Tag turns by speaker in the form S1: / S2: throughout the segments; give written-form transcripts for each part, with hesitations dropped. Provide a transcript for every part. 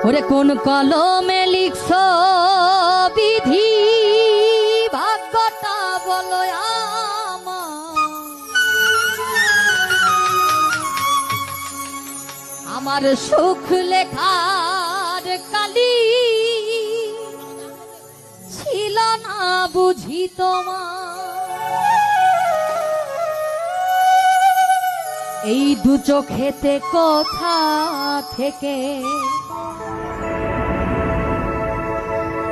S1: ওরে কোন কলমে লিখছ বিধি ভাগ্যটা বলো আমার সুখ লেখার কালি ছিল না বুঝি তোমার এই দু চোখেতে কোথা থেকে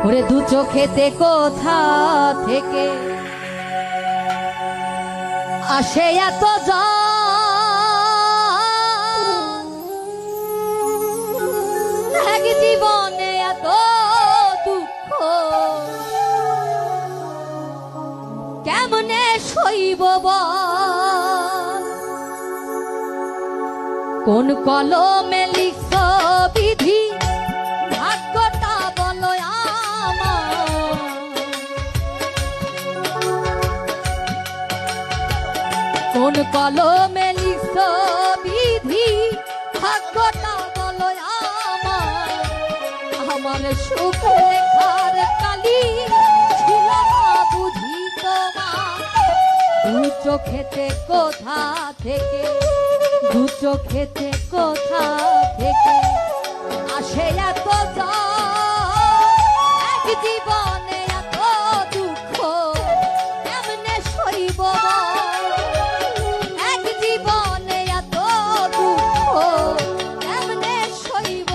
S1: ওরে দু চোখেতে কোথা থেকে আসে এত এক জীবনে এত দুঃখ কেমনে সইব কোন কলমে লিখছ বিধি ভাগ্যটা বলো কোন কলমে লিখছ বিধি ভাগ্যটা বলো আমার সুখ লেখার কালি ছিল না বুঝি তোমার দু চোখেতে কোথা থেকে দু চোখেতে কোথা থেকে আসে এত এক জীবনে এত দুঃখ কেমনে সইব এক জীবনে এত দুঃখ কেমনে সইব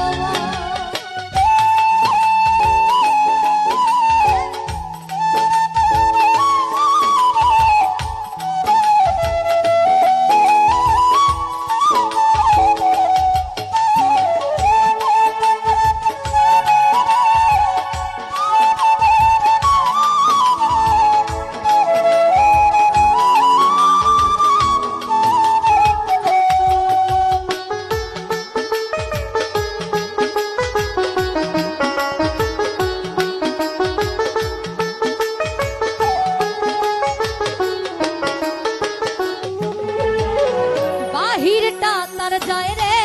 S1: তার যায় রে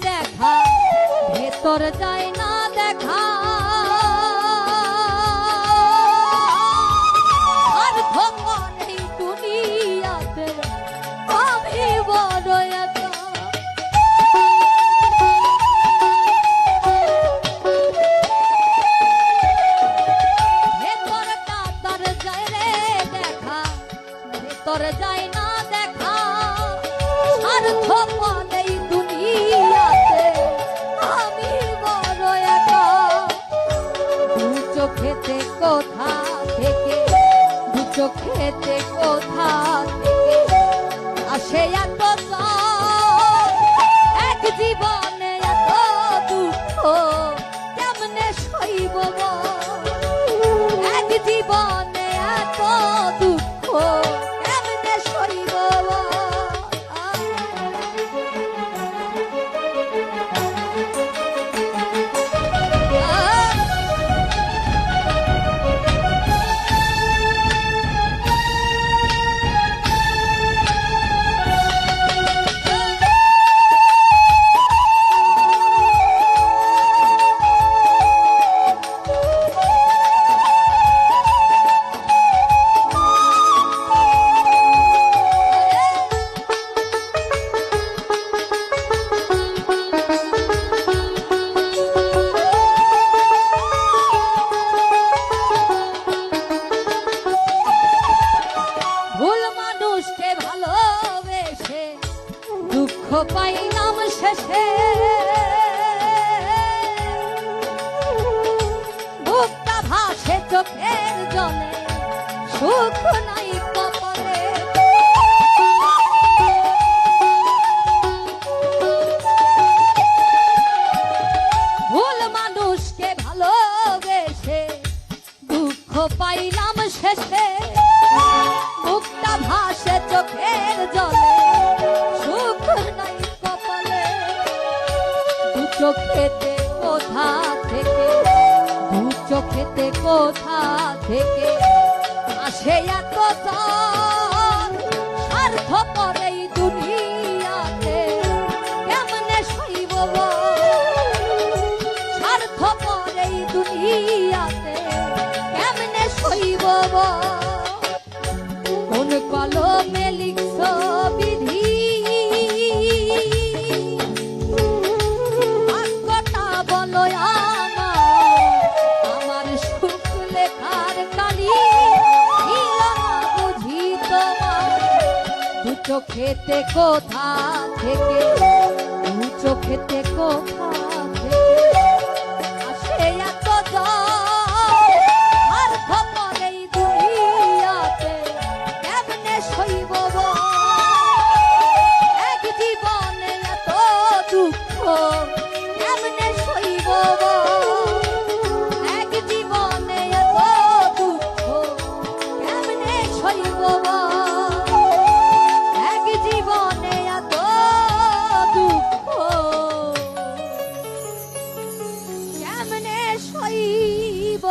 S1: দেখা ভেতর যায় না দেখা আর ভগবান এই দুনিয়াতে আমি বড় একা ভেতরটা তার যায় রে দেখা ভেতর যায় না দেখা আর ভগবান চোখেতে কোথা থেকে দু চোখেতে কোথা থেকে আসে এত এক জীবনে এত দুঃখ কেমনে সইব এক জীবনে এত দুঃখ কেমনে সইব দুঃখ পাইলাম শেষে বুকটা ভাসে চোখের জলে সুখ নাই কপালে ভুল মানুষকে ভালোবেসে দুঃখ পাইলাম শেষে বুকটা ভাসে চোখের জলে চোখেতে কোথা থেকে দু চোখেতে কোথা থেকে আসে এত স্বার্থ করে দুনিয়াতে কেমনে সইব স্বার্থ খবর এই দুনিয়াতে কেমনে সইব কোন কলমে লিখছ বিধি ভাগ্যটা বলো আমার সুখ লেখার কালি ছিল না বুঝি তোমার দু চোখেতে কোথা থেকে দু চোখেতে কোথা থেকে আসে এত জল আর খবর এই দুনিয়াতে কেমনে সইব এক জীবনে এত দুঃখ কেমনে সইব এক জীবনে এত দুঃখ কেমনে সইব এক জীবনে এত দুঃখ কেমনে সইব